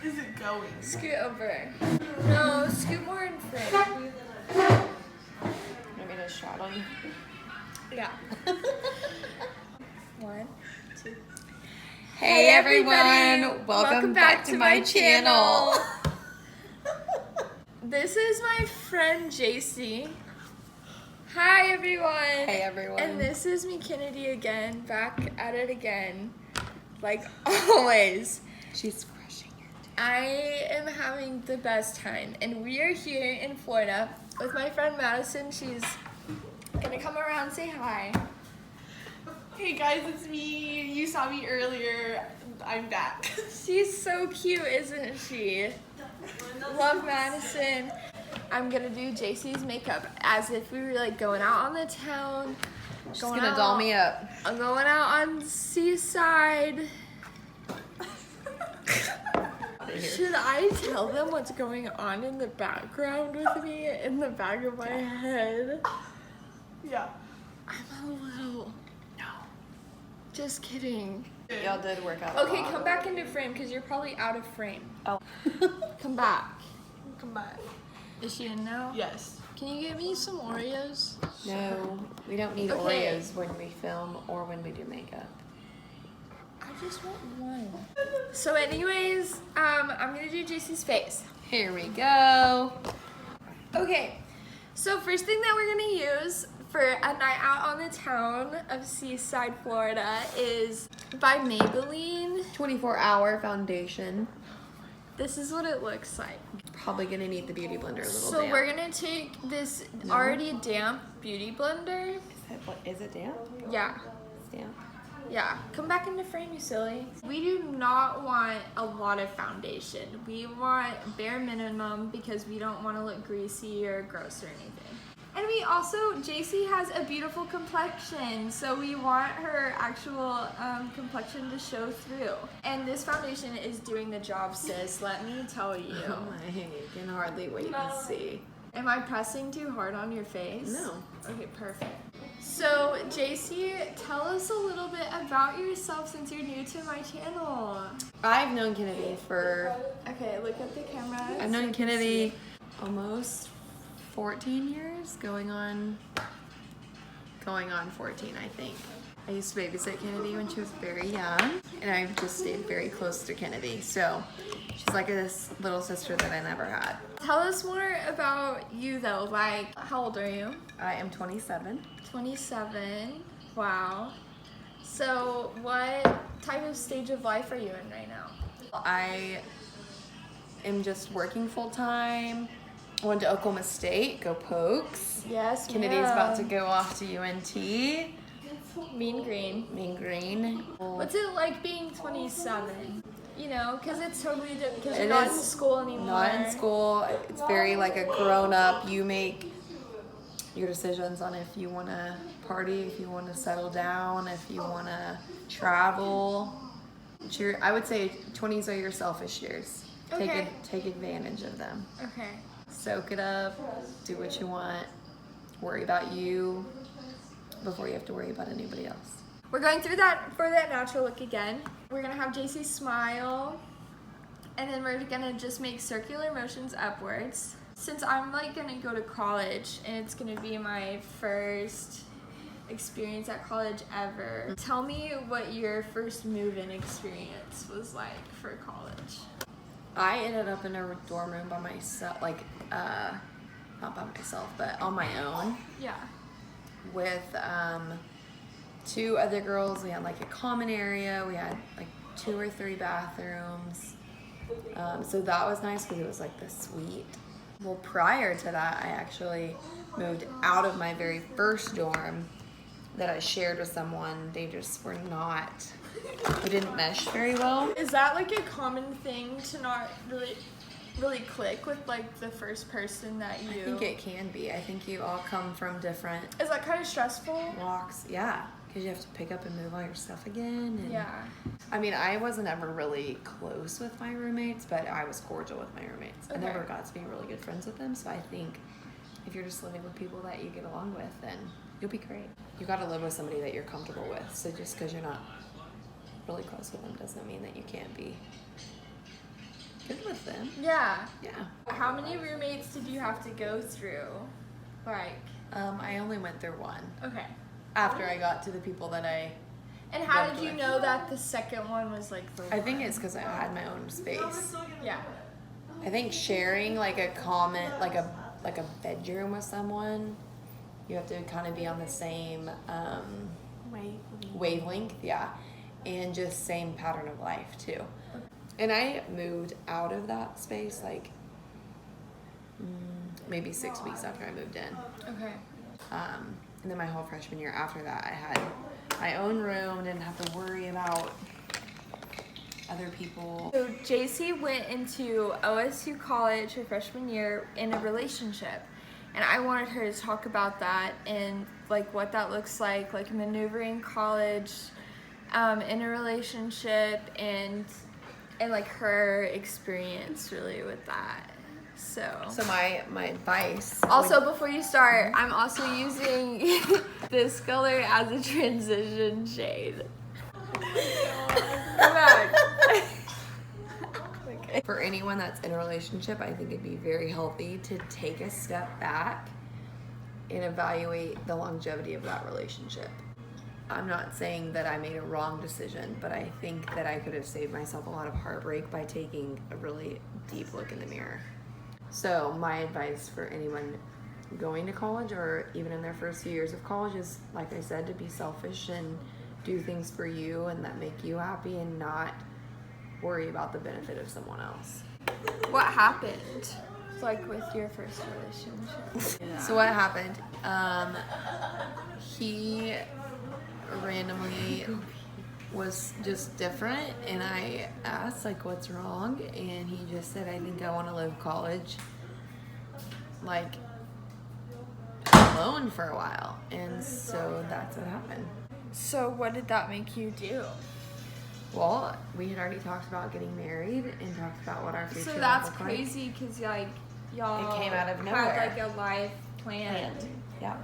Is it going? Scoot over. No, scoot more in frame. Want me to shout on you? Yeah. 1, 2. Hey everyone! Welcome back to my channel. This is my friend JC. Hi everyone! Hey everyone. And this is me, Kennedy, again, back at it again. Like always. She's crushing it. I am having the best time, and we are here in Florida with my friend Madison. She's gonna come around and say hi. Hey guys, it's me. You saw me earlier. I'm back. She's so cute, isn't she? Love Madison. I'm gonna do JC's makeup as if we were like going out on the town. She's gonna doll me up. I'm going out on Seaside. Should I tell them what's going on in the background with me in the back of my head? Yeah. I'm a little... No. Just kidding. Y'all did work out. Okay, come back into frame because you're probably out of frame. Oh. Come back. Come back. Is she in now? Yes. Can you get me some Oreos? No, we don't need Okay. Oreos when we film or when we do makeup. I just want one. So anyways, I'm gonna do JC's face. Here we go. Okay, so first thing that we're gonna use for a night out on the town of Seaside, Florida is by Maybelline. 24-hour foundation. This is what it looks like. Probably gonna need the beauty blender a little So damp. we're gonna take this already damp beauty blender. Is it damp? Yeah. It's damp. Yeah, come back into frame, you silly. We do not want a lot of foundation. We want bare minimum because we don't want to look greasy or gross or anything. And we also, JC has a beautiful complexion, so we want her actual complexion to show through. And this foundation is doing the job, sis, let me tell you. Oh my, you can hardly wait to see. Am I pressing too hard on your face? No. Okay, perfect. So, JC, tell us a little bit about yourself since you're new to my channel. I've known Kennedy for... Okay, look at the camera. I've known Kennedy almost 14 years, going on 14, I think. I used to babysit Kennedy when she was very young, and I've just stayed very close to Kennedy. So she's like this little sister that I never had. Tell us more about you though, like how old are you? I am 27. 27, wow. So what type of stage of life are you in right now? I am just working full time. I went to Oklahoma State, go Pokes. Yes, Kennedy's about to go off to UNT. Mean Green. Mean Green. What's it like being 27? You know, because it's totally different, because you're It not is in school anymore. Not in school. It's very like a grown up. You make your decisions on if you want to party, if you want to settle down, if you want to travel. I would say 20s are your selfish years. Okay. Take advantage of them. Okay. Soak it up. Do what you want. Worry about you before you have to worry about anybody else. We're going through that for that natural look again. We're gonna have JC smile, and then we're gonna just make circular motions upwards. Since I'm like gonna go to college and it's gonna be my first experience at college ever, tell me what your first move-in experience was like for college. I ended up in a dorm room by myself, like, not by myself, but on my own. Yeah. With 2 other girls. We had like a common area. We had like 2 or 3 bathrooms. So that was nice because it was like the suite. Well, prior to that, I actually moved out of my very first dorm that I shared with someone. They just were not, we didn't mesh very well. Is that like a common thing to not really click with like the first person that you... I think it can be. I think you all come from different Is that kind of stressful? walks. Yeah, because you have to pick up and move all your stuff again. And Yeah. I mean, I wasn't ever really close with my roommates, but I was cordial with my roommates. Okay. I never got to be really good friends with them, so I think if you're just living with people that you get along with, then you'll be great. You got to live with somebody that you're comfortable with. So just because you're not really close with them doesn't mean that you can't be good with them. Yeah. Yeah. How many roommates did you have to go through? Like, I only went through one okay. after I got to the people that I. And how lived did you with. know that the second one was like the I think one? it's because I had my own space. Yeah. I think sharing like a like a bedroom with someone, you have to kind of be on the same wavelength, yeah, and just same pattern of life too. And I moved out of that space like maybe 6 weeks after I moved in. Okay. And then my whole freshman year after that, I had my own room, didn't have to worry about other people. So JC went into OSU college her freshman year in a relationship, and I wanted her to talk about that and like what that looks like maneuvering college in a relationship and like her experience really with that. So my advice. also, before you start, I'm also using this color as a transition shade. Come back. Okay. For anyone that's in a relationship, I think it'd be very healthy to take a step back and evaluate the longevity of that relationship. I'm not saying that I made a wrong decision, but I think that I could have saved myself a lot of heartbreak by taking a really deep look in the mirror. So my advice for anyone going to college or even in their first few years of college is, like I said, to be selfish and do things for you and that make you happy and not worry about the benefit of someone else. What happened, like with your first relationship? Yeah. So what happened? He randomly was just different, and I asked like, "What's wrong?" And he just said, "I think I want to live college, like alone for a while." And so that's what happened. So what did that make you do? Well, we had already talked about getting married and talked about what our future So would that's look like. crazy because like y'all It came out of had nowhere. like a life planned. Yeah.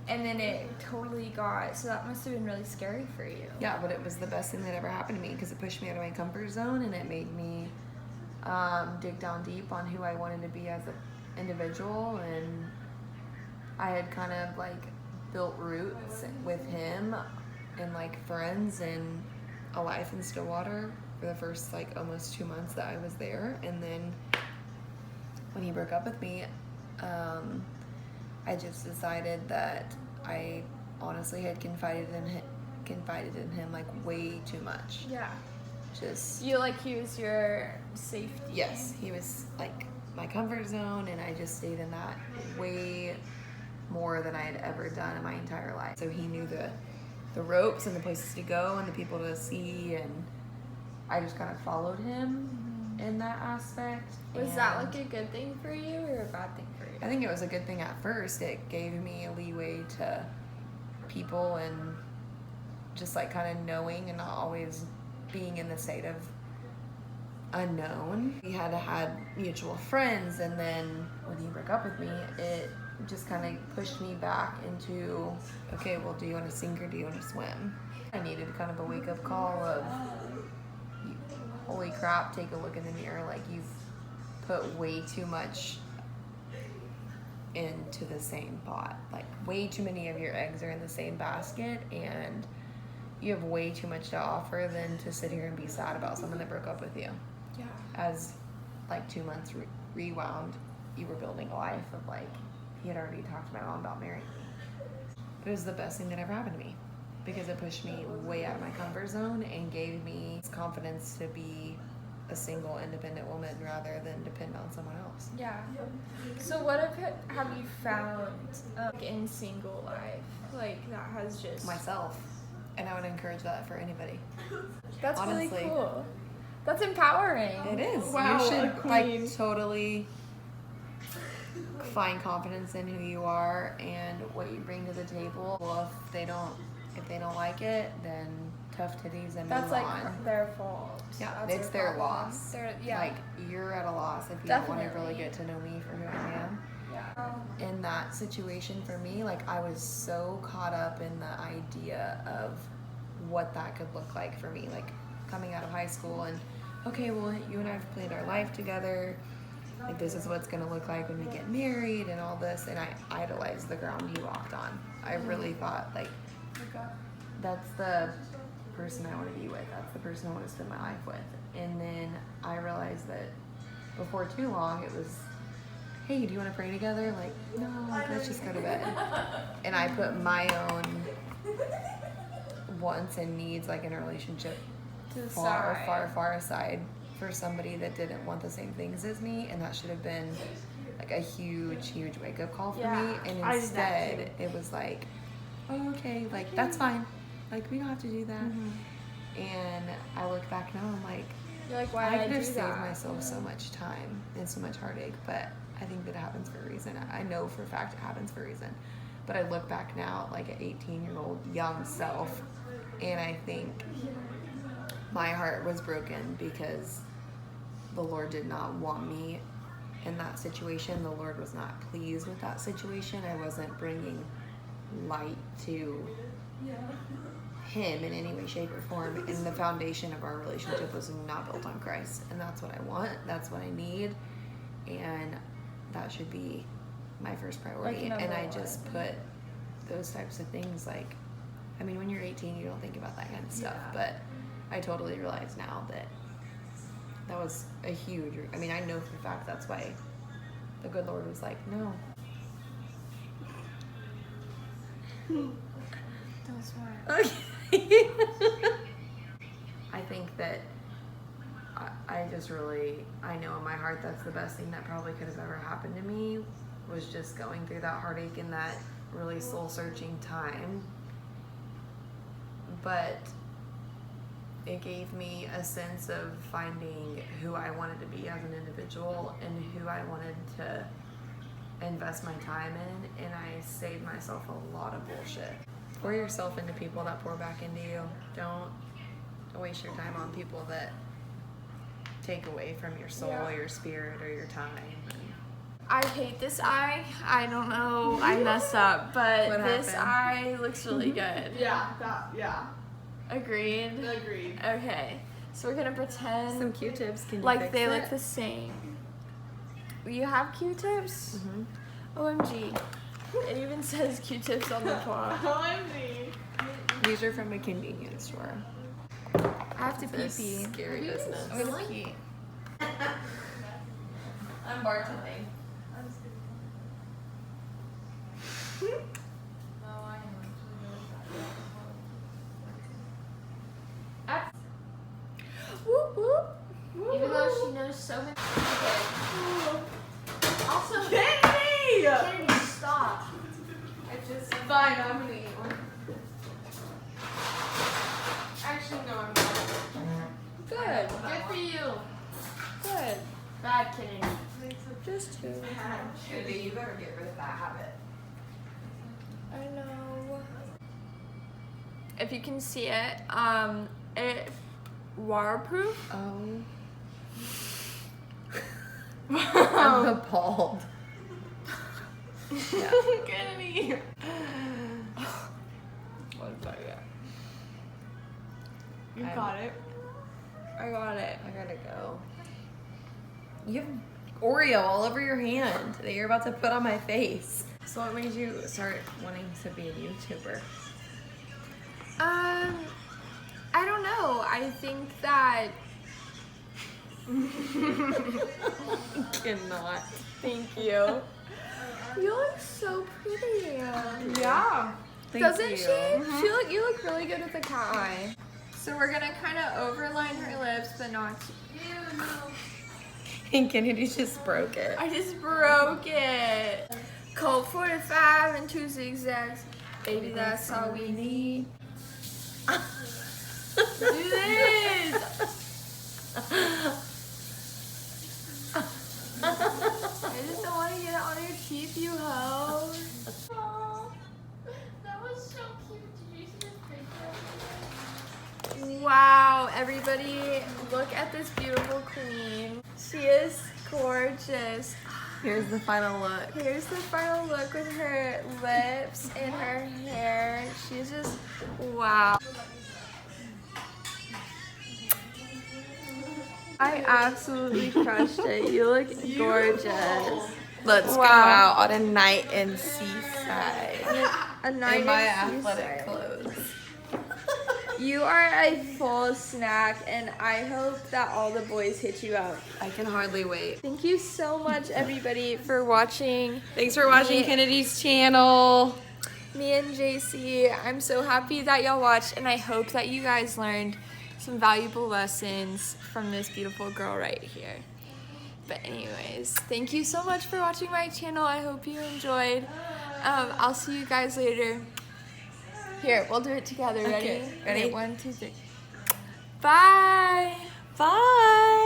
And then it totally got, so that must have been really scary for you. Yeah, but it was the best thing that ever happened to me because it pushed me out of my comfort zone and it made me dig down deep on who I wanted to be as an individual. And I had kind of like built roots with him and like friends and a life in Stillwater for the first like almost 2 months that I was there. And then when he broke up with me, I just decided that I honestly had confided in him like way too much. Yeah. Just You like he was your safety. yes, he was like my comfort zone, and I just stayed in that way more than I had ever done in my entire life. So he knew the ropes and the places to go and the people to see, and I just kind of followed him in that aspect. Was that like a good thing for you or a bad thing for you? I think it was a good thing at first. It gave me a leeway to people and just like kind of knowing and not always being in the state of unknown. We had mutual friends, and then when he broke up with me, it just kind of pushed me back into, okay, well, do you want to sink or do you want to swim? I needed kind of a wake-up call of, holy crap, take a look in the mirror, like you've put way too much into the same pot. Like way too many of your eggs are in the same basket, and you have way too much to offer than to sit here and be sad about someone that broke up with you. Yeah. As like 2 months rewound, you were building a life of like, he had already talked to my mom about marrying me. It was the best thing that ever happened to me because it pushed me way out of my comfort zone and gave me confidence to be a single, independent woman rather than depend on someone else. Yeah. So what have you found in single life, like that has just Myself. And I would encourage that for anybody. That's honestly. really cool. That's empowering. It is. Wow, You should a queen. like totally find confidence in who you are and what you bring to the table. Well, if they don't like it, then tough titties and That's move like on. their fault. Yeah, That's it's their problem. loss. Yeah. Like you're at a loss if you don't want to Definitely. really get to know me for who I am. Yeah. In that situation for me, like I was so caught up in the idea of what that could look like for me. Like coming out of high school and, okay, well, you and I have planned our life together. Like, this is what's gonna look like when we get married and all this. And I idolized the ground he walked on. I really thought, like, that's the person I want to be with. That's the person I want to spend my life with. And then I realized that before too long, it was, hey, do you want to pray together? Like, no, like, let's just go to bed. And I put my own wants and needs, like, in a relationship far aside for somebody that didn't want the same things as me. And that should have been like a huge wake up call for me. And instead, it was like, oh, okay, like, that's fine. Like, we don't have to do that. And I look back now, I'm like, You're like, why I did I could have do saved that? myself so much time and so much heartache, but I think that it happens for a reason. I know for a fact it happens for a reason. But I look back now, like an 18-year-old young self, and I think my heart was broken because the Lord did not want me in that situation. The Lord was not pleased with that situation. I wasn't bringing light to him in any way, shape, or form. And the foundation of our relationship was not built on Christ. And that's what I want. That's what I need. And that should be my first priority. Like, and I just put those types of things, like, I mean, when you're 18, you don't think about that kind of stuff. But I totally realize now that that was a huge, I mean, I know for a fact that's why the good Lord was like, no. That was smart. Okay. I think that I just really, I know in my heart that's the best thing that probably could have ever happened to me, was just going through that heartache and that really soul-searching time. But it gave me a sense of finding who I wanted to be as an individual and who I wanted to invest my time in, and I saved myself a lot of bullshit. Pour yourself into people that pour back into you. Don't waste your time on people that take away from your soul, or your spirit, or your time. I hate this eye. I don't know. I messed up, but What this happened? eye looks really good. Yeah. Agreed? Agreed. Okay. So we're gonna pretend Some Q-tips, can you like fix they it? look the same. You have Q-tips? Mhm. OMG. It even says Q-tips on the top. OMG. These are from a convenience store. I have to This pee-pee. scary business. I'm gonna pee. I'm bartending. Whoop, whoop. Even though she knows so many. Also, Kennedy! Kennedy, stop. Fine, I'm gonna eat one. Actually, no, I'm not. Good. Good for you. Good. Bad Kennedy. Just two. Kennedy, you better get rid of that habit. I know. If you can see it, it waterproof. Oh. I'm appalled. Yeah. Kennedy. What about you? You got it. I got it. I gotta go. You have Oreo all over your hand that you're about to put on my face. So what made you start wanting to be a YouTuber? I don't know. I think that. Cannot. Thank you. You look so pretty. Yeah. Thank Doesn't you. she? You look really good with the cat eye. So we're gonna kind of overline her lips, but not. And Kennedy just broke it. I just broke it. Colt 45 and 2 zigzags. Baby, that's all we need. Do this. I just don't want to get it on your teeth, you hoe. Aw, that was so cute. Did you see this picture? Wow, everybody, look at this beautiful queen. She is gorgeous. Here's the final look. Here's the final look with her lips and her hair. She's just, wow. I absolutely crushed it. You look gorgeous. Let's go Wow. out on a night in Seaside. A night In my in athletic Seaside. clothes. You are a full snack, and I hope that all the boys hit you up. I can hardly wait. Thank you so much, everybody, for watching. Thanks for watching Kennedy's channel. Me and JC, I'm so happy that y'all watched, and I hope that you guys learned some valuable lessons from this beautiful girl right here. But anyways, thank you so much for watching my channel. I hope you enjoyed. I'll see you guys later. Here, we'll do it together. Ready? Okay, ready? Okay, 1, 2, 3. Bye. Bye.